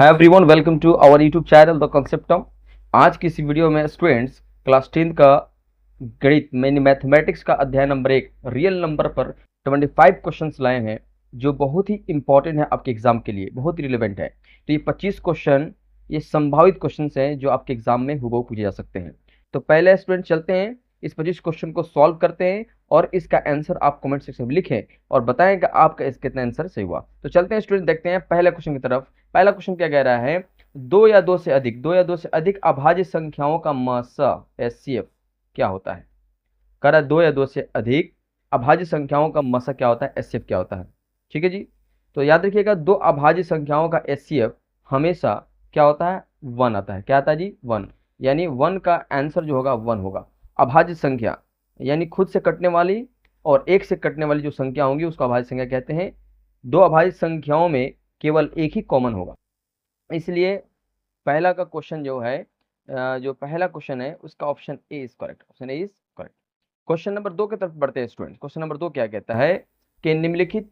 Hi everyone, welcome to our YouTube channel the concept of. आज की इस video में स्टूडेंट्स क्लास 10 का गणित मैंने मैथमेटिक्स का अध्याय नंबर 1 रियल नंबर पर 25 क्वेश्चंस लाए हैं जो बहुत ही इंपॉर्टेंट है आपके एग्जाम के लिए, बहुत ही रिलेवेंट है। तो ये 25 क्वेश्चन ये संभावित क्वेश्चन हैं जो आपके एग्जाम में हुबहू पूछे जा सकते हैं। तो पहले स्टूडेंट चलते हैं, इस 25 क्वेश्चन को सॉल्व करते हैं और इसका आंसर आप कमेंट सेक्शन में लिखें और बताएं कि आपका इसका कितना आंसर सही हुआ। तो चलते हैं स्टूडेंट, देखते हैं पहले क्वेश्चन की तरफ। पहला क्वेश्चन क्या कह रहा है, दो या दो से अधिक अभाज्य संख्याओं का मासा एचसीएफ क्या होता है। कह रहा है दो या दो से अधिक अभाज्य संख्याओं का मासा क्या होता है, एचसीएफ क्या होता है। ठीक है जी, तो याद रखिएगा दो अभाज्य संख्याओं का एचसीएफ हमेशा क्या होता है, 1 आता है। क्या आता है जी, 1। यानी 1 का आंसर जो होगा 1 होगा। अभाज्य संख्या यानी खुद से कटने वाली और एक से कटने वाली जो संख्या होंगी उसको अभाज्य संख्या कहते हैं। दो अभाज्य संख्याओं में केवल एक ही कॉमन होगा, इसलिए पहला का क्वेश्चन जो है, जो पहला क्वेश्चन है उसका option A is correct. Option A is correct. Question number 2 की तरफ बढ़ते हैं स्टूडेंट। क्वेश्चन नंबर 2 क्या कहता है कि निम्नलिखित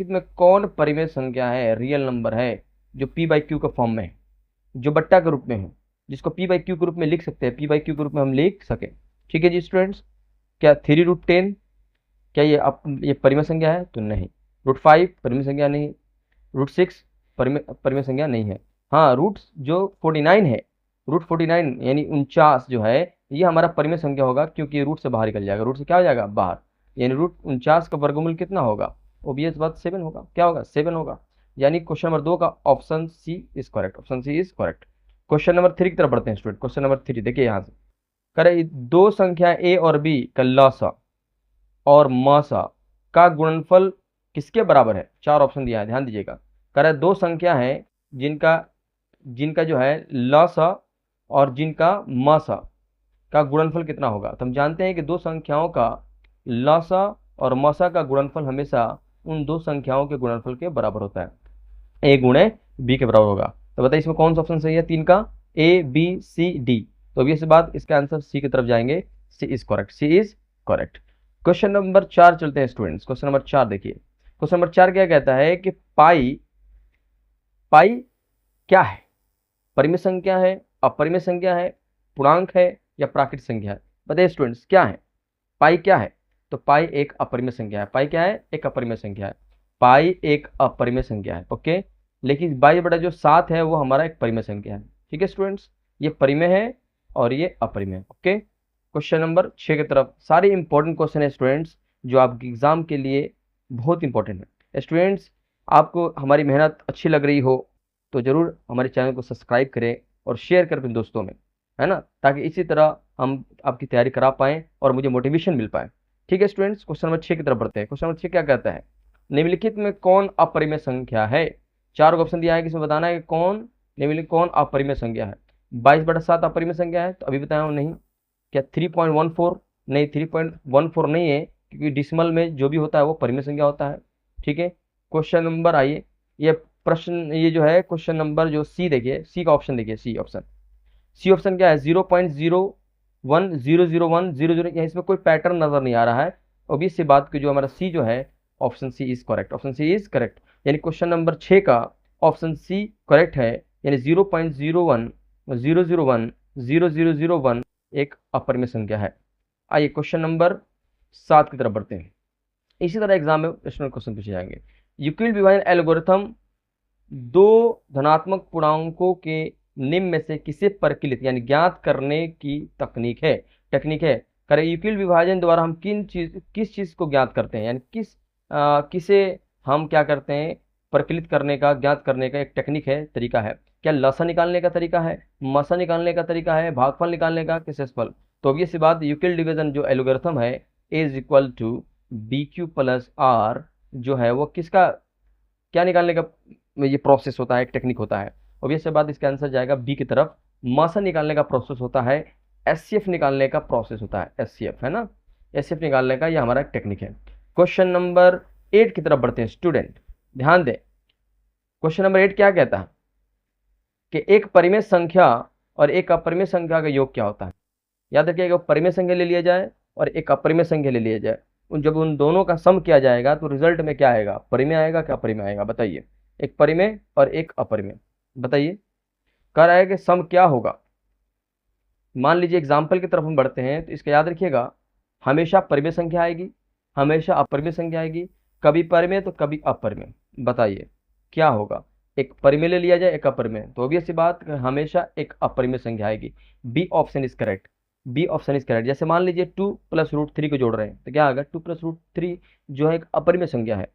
में कौन परिमेय संख्या है, रियल नंबर है, जो पी बाई क्यू का फॉर्म में है, जो बट्टा के रूप में है, जिसको पी बाई क्यू के रूप में लिख सकते हैं, पी बाई क्यू के रूप में हम लिख सके। ठीक है जी स्टूडेंट्स, क्या 3√10 क्या ये परिमेय संख्या है? तो नहीं। √5 परिमेय संख्या नहीं। √6 परिमेय संख्या नहीं है। हाँ, रूट जो 49 है, √49 यानी 49 जो है ये हमारा परिमेय संख्या होगा, क्योंकि रूट से बाहर निकल जाएगा। रूट से क्या हो जाएगा, बाहर। यानी √49 का वर्गमूल कितना होगा, ओबियस बात 7 होगा। क्या होगा, 7 होगा। यानी क्वेश्चन नंबर 2 का option C is correct. Option C is correct. Question number 3 की तरफ बढ़ते हैं स्टूडेंट। क्वेश्चन नंबर 3 देखिए यहाँ से करे, दो संख्या ए और बी का लसा और मासा का गुणनफल किसके बराबर है। 4 ऑप्शन दिया है, ध्यान दीजिएगा। कह रहा है दो संख्या है जिनका जिनका जो है लसा और जिनका मासा का गुणनफल कितना होगा। तो हम जानते हैं कि दो संख्याओं का लसा और मासा का गुणनफल हमेशा उन दो संख्याओं के गुणनफल के बराबर होता है, ए गुणे बी के बराबर होगा। तो बताइए इसमें कौन सा ऑप्शन सही है, 3 का, ए बी सी डी। तो अभी इसके बाद इसका आंसर सी की तरफ जाएंगे। C is correct, C is correct. Question number 4 चलते हैं स्टूडेंट्स। क्वेश्चन नंबर 4 देखिए। क्वेश्चन नंबर 4 क्या कहता है कि पाई क्या है, परिमेय संख्या है, अपरिमेय संख्या है, पूर्णांक है या प्राकृतिक संख्या है। बताइए स्टूडेंट्स क्या है, पाई क्या है। तो पाई एक अपरिमेय संख्या है। पाई क्या है, एक अपरिमेय संख्या है। पाई एक अपरिमेय संख्या है, ओके। लेकिन 22/7 है वो हमारा एक परिमेय संख्या है। ठीक है स्टूडेंट्स, ये परिमेय है और ये अपरिमेय, ओके। क्वेश्चन नंबर 6 की तरफ, सारे इंपॉर्टेंट क्वेश्चन है स्टूडेंट्स जो आपके एग्जाम के लिए बहुत इंपॉर्टेंट है। स्टूडेंट्स आपको हमारी मेहनत अच्छी लग रही हो तो जरूर हमारे चैनल को सब्सक्राइब करें और शेयर करें अपने दोस्तों में, है ना, ताकि इसी तरह हम आपकी तैयारी करा पाएँ और मुझे मोटिवेशन मिल पाए। ठीक है स्टूडेंट्स, क्वेश्चन नंबर 6 की तरफ बढ़ते हैं। क्वेश्चन नंबर 6 क्या कहता है, निम्नलिखित में कौन अपरिमेय संख्या है। 4 ऑप्शन दिया है कि इसमें बताना है कि कौन अपरिमेय संख्या है। 22/7 अपरिमेय संख्या है, तो अभी बताया हूँ नहीं। क्या 3.14? नहीं, 3.14 नहीं है, क्योंकि डिसिमल में जो भी होता है वो परिमेय संख्या होता है। ठीक है, क्वेश्चन नंबर आइए, ये प्रश्न ये जो है क्वेश्चन नंबर जो सी देखिए, सी का ऑप्शन देखिए। सी ऑप्शन क्या है, 0.01001000। यहाँ इसमें कोई पैटर्न नजर नहीं आ रहा है। ऑब्वियस सी बात की जो हमारा सी जो है option C is correct. Option C is correct, यानी क्वेश्चन नंबर 6 का ऑप्शन सी करेक्ट है। यानी 0.0100100001 एक अपरिमेय संख्या है। आइए क्वेश्चन नंबर 7 की तरफ बढ़ते हैं। इसी तरह एग्जाम में क्वेश्चन पूछे जाएंगे। यूक्लिड विभाजन एल्गोरिथम दो धनात्मक पूर्णांकों के निम्न में से किसे परिकलित यानी ज्ञात करने की तकनीक है। करें यूक्लिड विभाजन द्वारा हम किस चीज को ज्ञात करते हैं, यानी किसे हम क्या करते हैं, परिकलित करने का, ज्ञात करने का एक टेक्निक है, तरीका है। क्या लसा निकालने का तरीका है, मसा निकालने का तरीका है, भागफल निकालने का, किसफल। तो अब ये सी बात, यूक्लिड डिवीजन जो एल्गोरिथम है is equal to BQ + R जो है वो किसका क्या निकालने का ये प्रोसेस होता है, एक टेक्निक होता है। ऑब्वियस बात इसका आंसर जाएगा बी की तरफ। मासा निकालने का प्रोसेस होता है, SCF निकालने का प्रोसेस होता है, SCF है ना, SCF निकालने का ये हमारा एक टेक्निक है। क्वेश्चन नंबर 8 की तरफ बढ़ते हैं स्टूडेंट, ध्यान दें। क्वेश्चन नंबर 8 क्या कहता है कि एक परिमेय संख्या और एक अपरिमेय संख्या का योग क्या होता है। याद रखिएगा, परिमेय संख्या ले लिया जाए और एक अपरिमेय संख्या ले लिया जाए, जब उन दोनों का सम किया जाएगा तो रिजल्ट में क्या आएगा, परिमेय आएगा क्या अपरिमेय आएगा। बताइए, एक परिमेय और एक अपरिमेय। बताइए, कह रहा है कि सम क्या होगा। मान लीजिए एग्जाम्पल की तरफ हम बढ़ते हैं तो इसका याद रखिएगा, हमेशा परिमेय संख्या आएगी, हमेशा अपरिमेय संख्या आएगी, कभी परिमेय तो कभी अपरिमेय। बताइए क्या होगा, एक परिमेय ले लिया जाए एक अपरिमेय, तो ऑब्वियस सी बात हमेशा एक अपरिमेय संख्या आएगी। B option is correct, B option is correct. जैसे मान लीजिए 2 + √3 को जोड़ रहे हैं तो क्या आएगा, 2 + √3 जो है एक अपरिमेय संख्या है,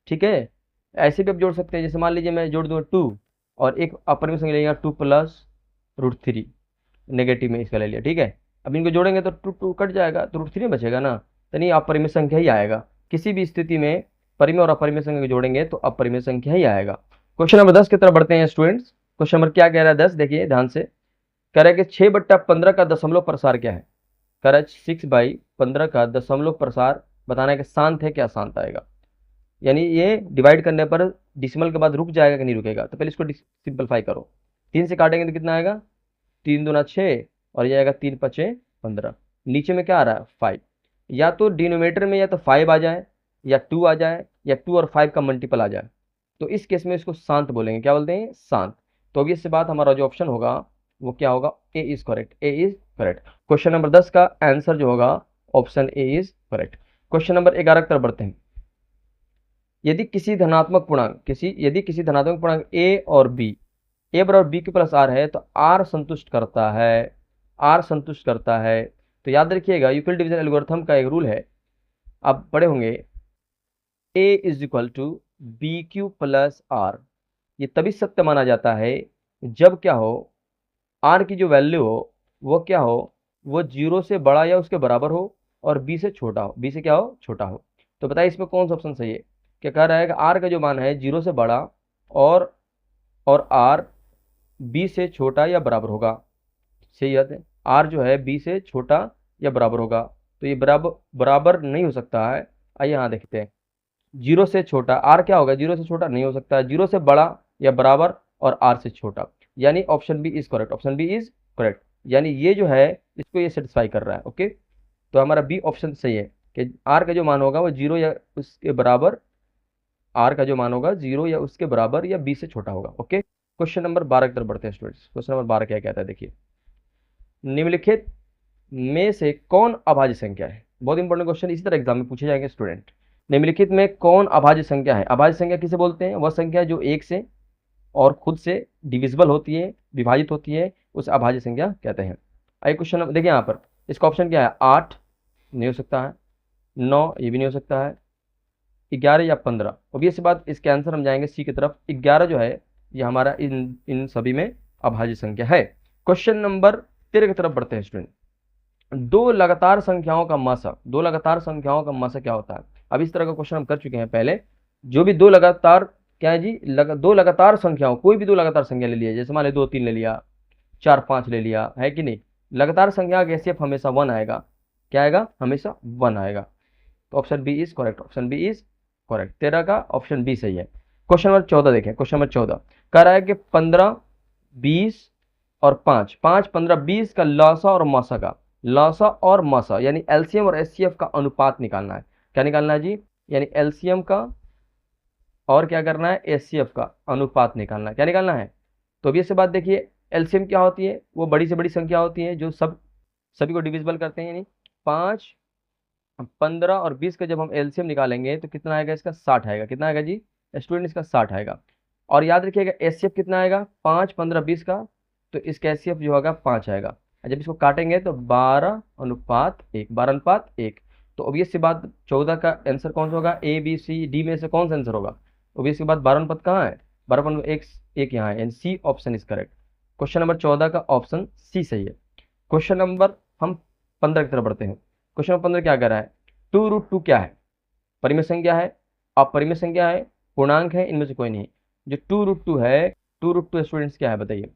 ठीक है। ऐसे भी आप जोड़ सकते हैं, जैसे मान लीजिए मैं जोड़ दूंगा 2 और एक अपरिमेय संख्या लेगा 2 + √3, नेगेटिव में इसका ले लिया, ठीक है। अब इनको जोड़ेंगे तो 2 2 कट जाएगा तो √3 बचेगा ना, तो नहीं अपरिमेय संख्या ही आएगा। किसी भी स्थिति में परिमेय और अपरिमेय संख्या को जोड़ेंगे तो अपरिमेय संख्या ही आएगा। क्वेश्चन नंबर 10 की तरफ बढ़ते हैं स्टूडेंट्स। क्वेश्चन नंबर क्या कह रहा है 10, देखिए ध्यान से। कह रहा है कि 6/15 का दशमलव प्रसार क्या है। कह रहा है 6/15 का दशमलव प्रसार बताना है कि शांत है क्या अशांत आएगा, यानी ये डिवाइड करने पर डिसिमल के बाद रुक जाएगा कि नहीं रुकेगा। तो पहले इसको सिंपलीफाई करो, 3 से काटेंगे तो कितना आएगा, 3 दूना 6 और ये आएगा 3 × 5 = 15। नीचे में क्या आ रहा है 5, या तो डिनोमिनेटर में या तो 5 आ जाए या 2 आ जाए या 2 और 5 का मल्टीपल आ जाए, तो इस केस में इसको शांत बोलेंगे। क्या बोलते हैं, शांत। तो अभी इससे बात हमारा जो ऑप्शन होगा वो क्या होगा, A is correct, A is correct. Question number 10 का आंसर जो होगा option A is correct. Question number 11 की तरफ बढ़ते हैं। यदि किसी धनात्मक पूर्णांक ए और बी, ए बराबर बी के प्लस आर है तो आर संतुष्ट करता है, आर संतुष्ट करता है। तो याद रखिएगा यूक्लिड डिवीजन एल्गोरिथम का एक रूल है, आप पढ़े होंगे, A is equal to B Q plus R. ये तभी सत्य माना जाता है जब क्या हो, आर की जो वैल्यू हो वो क्या हो, वो 0 से बड़ा या उसके बराबर हो और बी से छोटा हो, बी से क्या हो, छोटा हो। तो बताइए इसमें कौन सा ऑप्शन सही है। क्या कह रहा है कि आर का जो मान है 0 से बड़ा और आर बी से छोटा या बराबर होगा। सही बात है, आर जो है बी से छोटा या बराबर होगा, तो ये बराबर नहीं हो सकता है। आइए यहाँ देखते हैं, 0 से छोटा, आर क्या होगा, 0 से छोटा नहीं हो सकता है, 0 से बड़ा या बराबर और आर से छोटा, यानी option B is correct, option B is correct. यानी ये जो है इसको ये सेटिस्फाई कर रहा है। ओके, तो हमारा बी ऑप्शन सही है कि आर का जो मान होगा वो 0 या उसके बराबर, आर का जो मान होगा 0 या उसके बराबर या बी से छोटा होगा। ओके, क्वेश्चन नंबर 12 की तरफ बढ़ते हैं स्टूडेंट्स। क्वेश्चन नंबर 12 क्या कहता है, देखिए, निम्नलिखित में से कौन अभाज्य संख्या है। बहुत इंपॉर्टेंट क्वेश्चन, इसी तरह एग्जाम में पूछे जाएंगे स्टूडेंट। निम्नलिखित में कौन अभाज्य संख्या है। अभाज्य संख्या किसे बोलते हैं, वह संख्या जो एक से और खुद से डिविजिबल होती है, विभाजित होती है, उस अभाज्य संख्या कहते हैं। आइए क्वेश्चन देखिए यहाँ पर, इसका ऑप्शन क्या है, 8 नहीं हो सकता है, 9 ये भी नहीं हो सकता है, 11 या 15। ऑब्वियस बात इसके आंसर हम जाएंगे सी की तरफ, 11 जो है ये हमारा इन सभी में अभाज्य संख्या है। क्वेश्चन नंबर 13 की तरफ बढ़ते हैं स्टूडेंट। दो लगातार संख्याओं का मासा, दो लगातार संख्याओं का मासा क्या होता है। अब इस तरह का क्वेश्चन हम कर चुके हैं पहले। जो भी दो लगातार, क्या है जी, दो लगातार संख्याओं, कोई भी दो लगातार संख्या ले लिया, जैसे मान लीजिए 2 3 ले लिया, 4 5 ले लिया, है कि नहीं, लगातार संख्या का एचसीएफ हमेशा 1 आएगा। क्या आएगा, हमेशा 1 आएगा। तो option B is correct, option B is correct. 13 का ऑप्शन बी सही है। क्वेश्चन नंबर 14 देखें, क्वेश्चन नंबर 14 कह रहा है कि 15 20 और 5, 5 15 20 का लौसा और मौसा का, लौसा और मौसा यानी एलसीएम और एचसीएफ का अनुपात निकालना है। क्या निकालना है जी, यानी एलसीएम का और क्या करना है, एचसीएफ का अनुपात निकालना है। क्या निकालना है, तो अब ये से बात देखिए, एलसीएम क्या होती है, वो बड़ी से बड़ी संख्या होती है जो सभी को डिविजिबल करते हैं, यानी 5 15 और 20 का जब हम एलसीएम निकालेंगे तो कितना आएगा, इसका 60 आएगा। कितना आएगा जी स्टूडेंट, इसका 60 आएगा। और याद रखिएगा एचसीएफ कितना आएगा, 5 15 20 का, तो इसका एचसीएफ जो होगा 5 आएगा। और जब इसको काटेंगे तो 12:1, 12:1। तो ऑब्वियस सी बात 14 का आंसर कौन सा होगा, ए बी सी डी में से कौन सा आंसर होगा। ऑब्वियस सी बात 12:1 कहाँ है, 12:1 एक यहाँ है, यानी C option is correct. Question number 14 का ऑप्शन सी सही है। क्वेश्चन नंबर हम 15 की तरफ बढ़ते हैं। क्वेश्चन नंबर 15 क्या कह रहा है, 2√2 क्या है, परिमेय संख्या है, अपरिमेय संख्या है, पूर्णांक है, इनमें से कोई नहीं। जो 2√2 है, 2√2 स्टूडेंट्स क्या है बताइए,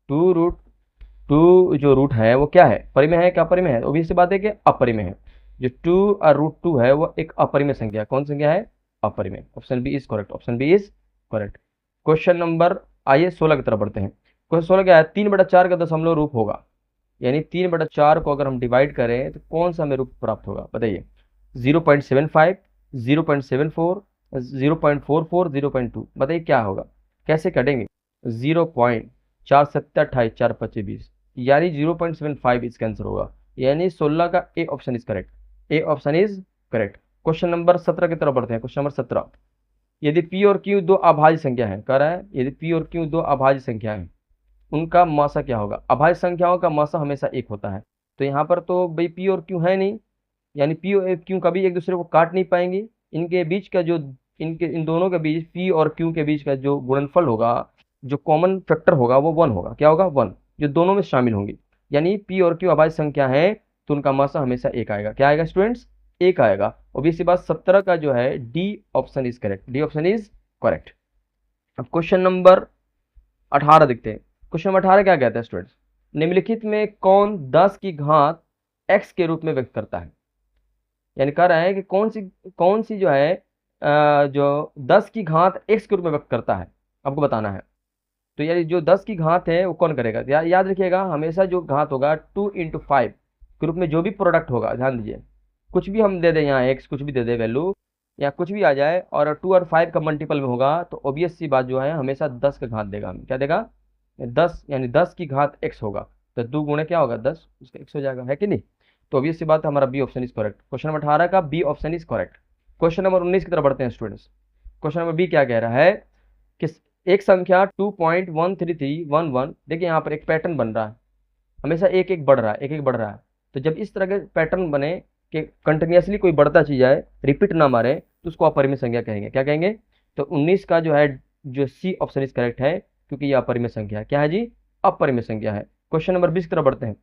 2√2 जो रूट है वो क्या है, परिमेय है क्या अपरिमेय है। ऑब्वियस सी बात है कि अपरिमेय है। जो 2√2 है वो एक अपरिमेय संख्या है। कौन संख्या है, अपरिमेय। Option B is correct, option B is correct. Question number आइए 16 की तरफ बढ़ते हैं। क्वेश्चन 16 क्या है, 3/4 का दशमलव रूप होगा, यानी 3/4 को अगर हम डिवाइड करें तो कौन सा हमें रूप प्राप्त होगा बताइए। 0.75, 0.74, 0.44, 0.2, बताइए क्या होगा, कैसे कटेंगे। 0.4 7 28 4 25 20, यानी 0.75 इसका आंसर होगा। यानी 16 का A option is correct. A option is correct. Question number 17 की तरफ बढ़ते हैं। क्वेश्चन नंबर 17, यदि पी और क्यू दो अभाज्य संख्या है, कह रहा है यदि पी और क्यू दो अभाज्य संख्या है, उनका मासा क्या होगा। अभाज्य संख्याओं का मासा हमेशा एक होता है। तो यहाँ पर तो भाई पी और क्यू है नहीं, यानी पी और क्यू कभी एक दूसरे को काट नहीं पाएंगे। इनके बीच का जो इन दोनों के बीच पी और क्यू के बीच का जो गुणनफल होगा, जो कॉमन फैक्टर होगा वो 1 होगा। क्या होगा? 1, जो दोनों में शामिल होंगी। यानी पी और क्यू अभाज्य संख्या है तो उनका मासा हमेशा एक आएगा। क्या आएगा स्टूडेंट्स? एक आएगा। ऑब्वियस बात 17 का जो है D option is correct. D option is correct. अब क्वेश्चन नंबर 18 देखते हैं। क्वेश्चन नंबर 18 क्या कहता है स्टूडेंट्स? निम्नलिखित में कौन 10 की घात x के रूप में व्यक्त करता है। यानी कह रहा है कि कौन सी जो है जो 10 की घात x के रूप में व्यक्त करता है, आपको बताना है। तो यानी जो 10 की घात है वो कौन करेगा? याद रखिएगा, हमेशा जो घात होगा 2 × 5 के रूप में जो भी प्रोडक्ट होगा, ध्यान दीजिए, कुछ भी हम दे दें यहाँ x, कुछ भी दे दे वैल्यू या कुछ भी आ जाए और 2 और 5 का मल्टीपल में होगा तो ऑब्वियस सी बात जो है हमेशा 10 का घात देगा। हमें क्या देगा? 10, यानी 10 की घात x होगा तो 2 गुणे क्या होगा? 10, उसका x हो जाएगा, है कि नहीं? तो ऑब्वियस सी बात है, हमारा B option is correct. Question number 18 का B option is correct. Question number 19 की तरफ बढ़ते हैं स्टूडेंट्स। क्वेश्चन नंबर बी क्या कह रहा है कि एक संख्या 2.13311, देखिए यहाँ पर एक पैटर्न बन रहा है, हमेशा एक एक बढ़ रहा है, एक एक बढ़ रहा है। तो जब इस तरह के पैटर्न बने कि कंटिन्यूसली कोई बढ़ता चीज है, रिपीट ना मारे, तो उसको अपरिमेय संख्या कहेंगे। क्या कहेंगे? तो 19 का जो है जो सी ऑप्शन इज करेक्ट है, क्योंकि ये अपरिमेय संख्या है। क्या है जी? अपरिमेय संख्या है। क्वेश्चन नंबर 20 की तरफ बढ़ते हैं।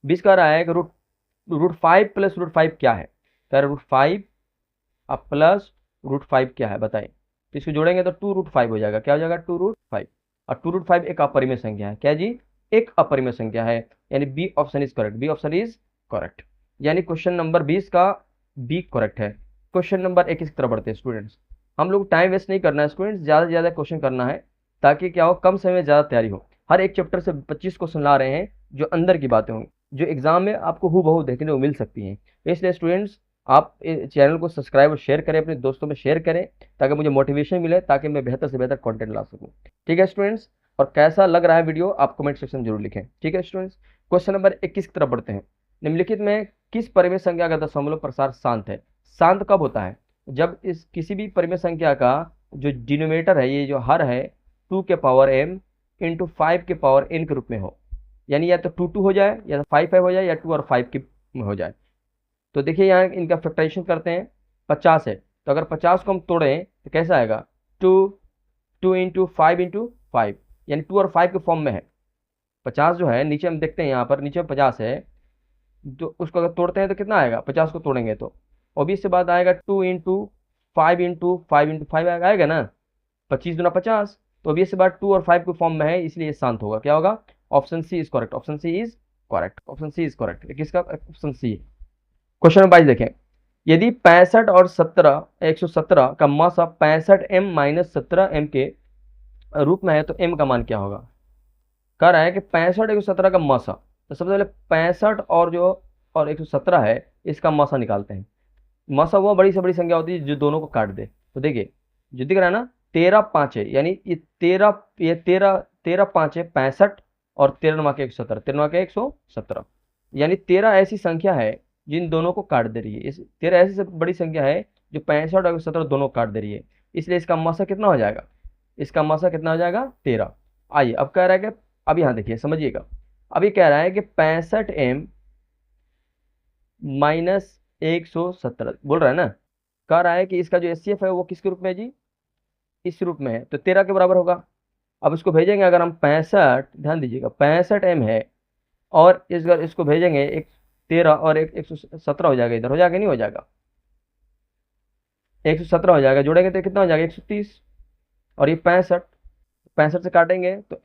20 कह रहा है कि रूट 5 प्लस रूट 5 क्या है। कह रहा रूट 5 अब प्लस रूट 5 क्या है बताइए। तो इसको जोड़ेंगे तो 2√5 हो जाएगा। क्या हो जाएगा? 2√5। और 2√5 एक अपरिमेय संख्या है। क्या जी? एक अपरिमेय संख्या है। यानी B option is correct. B option is correct. यानी क्वेश्चन नंबर 20 का बी करेक्ट है। क्वेश्चन नंबर 21 की तरफ बढ़ते हैं स्टूडेंट्स। हम लोग टाइम वेस्ट नहीं करना है स्टूडेंट्स, ज़्यादा से ज़्यादा क्वेश्चन करना है ताकि क्या हो, कम समय में ज़्यादा तैयारी हो। हर एक चैप्टर से 25 क्वेश्चन ला रहे हैं जो अंदर की बातें होंगी, जो एग्जाम में आपको हूबहू देखने को मिल सकती हैं। इसलिए स्टूडेंट्स आप चैनल को सब्सक्राइब और शेयर करें, अपने दोस्तों में शेयर करें ताकि मुझे मोटिवेशन मिले, ताकि मैं बेहतर से बेहतर कंटेंट ला सकूं। ठीक है स्टूडेंट्स? और कैसा लग रहा है वीडियो आप कमेंट सेक्शन में जरूर लिखें। ठीक है स्टूडेंट्स? क्वेश्चन नंबर 21 की तरफ बढ़ते हैं। निम्नलिखित में किस परिमेय संख्या का दशमलव प्रसार शांत है। शांत कब होता है? जब इस किसी भी परिमेय संख्या का जो डिनोमिनेटर है, ये जो हर है 2 के पावर m इंटू 5 के पावर n के रूप में हो। यानी या तो 2 2 हो जाए, या तो 5 5 हो जाए, या 2 और 5 के में हो जाए। तो देखिए यहाँ इनका फैक्टराइजेशन करते हैं। 50 है तो अगर 50 को हम तोड़ें तो कैसा आएगा? 2 2 × 5 × 5, यानी 2 और 5 के फॉर्म में है। 50 जो है नीचे हम देखते हैं, यहाँ पर नीचे 50 है, तो उसको अगर तोड़ते हैं तो कितना आएगा? 50 को तोड़ेंगे तो ऑब्वियस से बात आएगा 2 × 5 × 5 × 5 आएगा ना, 25 दूना 50। तो ऑब्वियस से बात 2 और 5 के फॉर्म में है, इसलिए शांत होगा। क्या होगा? Option C is correct. Option C is correct. Option C is correct. किसका? Option C. क्वेश्चन नंबर 22 देखें। यदि 65 और 17 117 का मासा 65m - 17m के रूप में है तो m का मान क्या होगा। कह रहा है कि 65 117 का मासा, तो सबसे पहले 65 और 117 है, इसका मासा निकालते हैं। मासा वो बड़ी से बड़ी संख्या होती है जो दोनों को काट दे। तो देखिए जो दिख रहा है ना, 13 5 है, यानी ये 13 5 है 65, और 13 के 117, 13 के 117, यानी 13 ऐसी संख्या है जिन दोनों को काट दे रही है। इस 13 ऐसी बड़ी संख्या है जो 65 और 117 दोनों काट दे रही है, इसलिए इसका मासा कितना हो जाएगा? इसका मासा कितना हो जाएगा? 13। आइए अब कह रहा है कि अब यहाँ देखिए समझिएगा, अभी कह रहा है कि 65m - 117 बोल रहा है ना, कह रहा है कि इसका जो एचसीएफ है वो किसके रूप में है जी? इस रूप में है, तो 13 के बराबर होगा। अब इसको भेजेंगे अगर हम 65, ध्यान दीजिएगा 65m है, और इसको भेजेंगे एक 13 और एक 117 हो जाएगा, इधर हो जाएगा नहीं हो जाएगा? 117 हो जाएगा, जोड़ेंगे तो कितना हो जाएगा? 130। और ये 65 से काटेंगे तो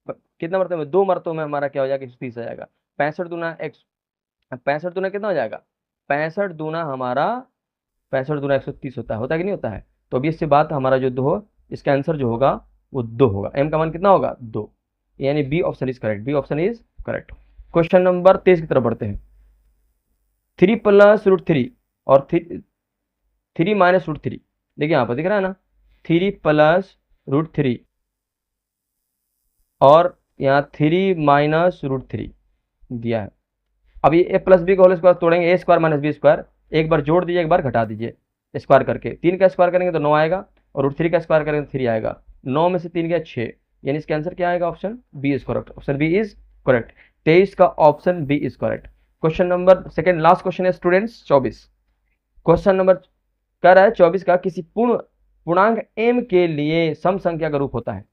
कितना मरतबे में? 2 मरतबों में हमारा क्या हो जाएगा? 130 आ जाएगा। 65 दूना कितना हो जाएगा? 65 दूना हमारा 65 दूना 130 होता है कि नहीं होता है? तो अभी इससे बात हमारा जो 2, इसका आंसर जो होगा वो 2 होगा। m का मान कितना होगा? 2, यानी B option is correct. B option is correct. Question number 23 की तरफ बढ़ते हैं। 3 + √3 और 3 - √3, देखिए यहाँ पर दिख रहा है ना, 3 + √3 और यहाँ 3 - दिया है। अब ये a प्लस बी का होल स्क्वायर तोड़ेंगे, a square minus B square, एक बार जोड़ दीजिए, एक बार घटा दीजिए स्क्वायर करके। 3 का स्क्वायर करेंगे तो 9 आएगा, और √3 का स्क्वायर करेंगे तो 3 आएगा। 9 में से 3 गया 6, यानी इसका आंसर क्या आएगा? Option B is correct. Option B is correct. 23 का option B is correct. Question number second, last question है स्टूडेंट्स 24। क्वेश्चन नंबर कह रहा है 24 का, किसी पूर्णांक m के लिए सम संख्या का रूप होता है,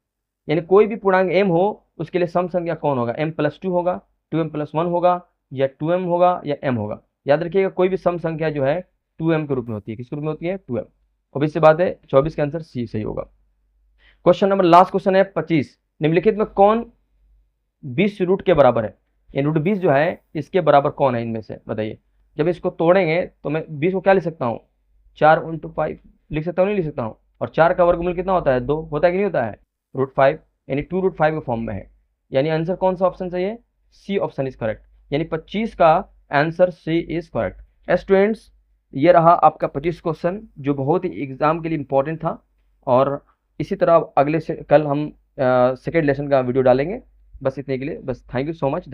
यानी कोई भी पूर्णांक m हो उसके लिए सम संख्या कौन होगा? m+2 होगा, 2m+1 होगा, या 2m होगा, या m होगा। याद रखिएगा, कोई भी सम संख्या जो है 2m के रूप में होती है। किसके रूप में होती है? 2m। ऑब्वियस सी बात है, 24 का आंसर सी सही होगा। क्वेश्चन नंबर लास्ट क्वेश्चन है 25। निम्नलिखित में कौन 20 रूट के बराबर है? ये √20 जो है इसके बराबर कौन है इनमें से? बताइए। जब इसको तोड़ेंगे तो मैं 20 को क्या लिख सकता हूँ? 4 × 5 लिख सकता हूँ, नहीं लिख सकता हूँ? और 4 का वर्गमूल कितना होता है? 2 होता है कि नहीं होता है? √5, यानी 2√5 के फॉर्म में है। यानी आंसर कौन सा ऑप्शन सही है? सी ऑप्शन इज करेक्ट, यानी 25 का answer C is correct. Students, ये रहा आपका 25 क्वेश्चन, जो बहुत ही एग्जाम के लिए इंपॉर्टेंट था। और इसी तरह अगले से कल हम सेकेंड लेसन का वीडियो डालेंगे। बस इतने के लिए, बस थैंक यू सो मच।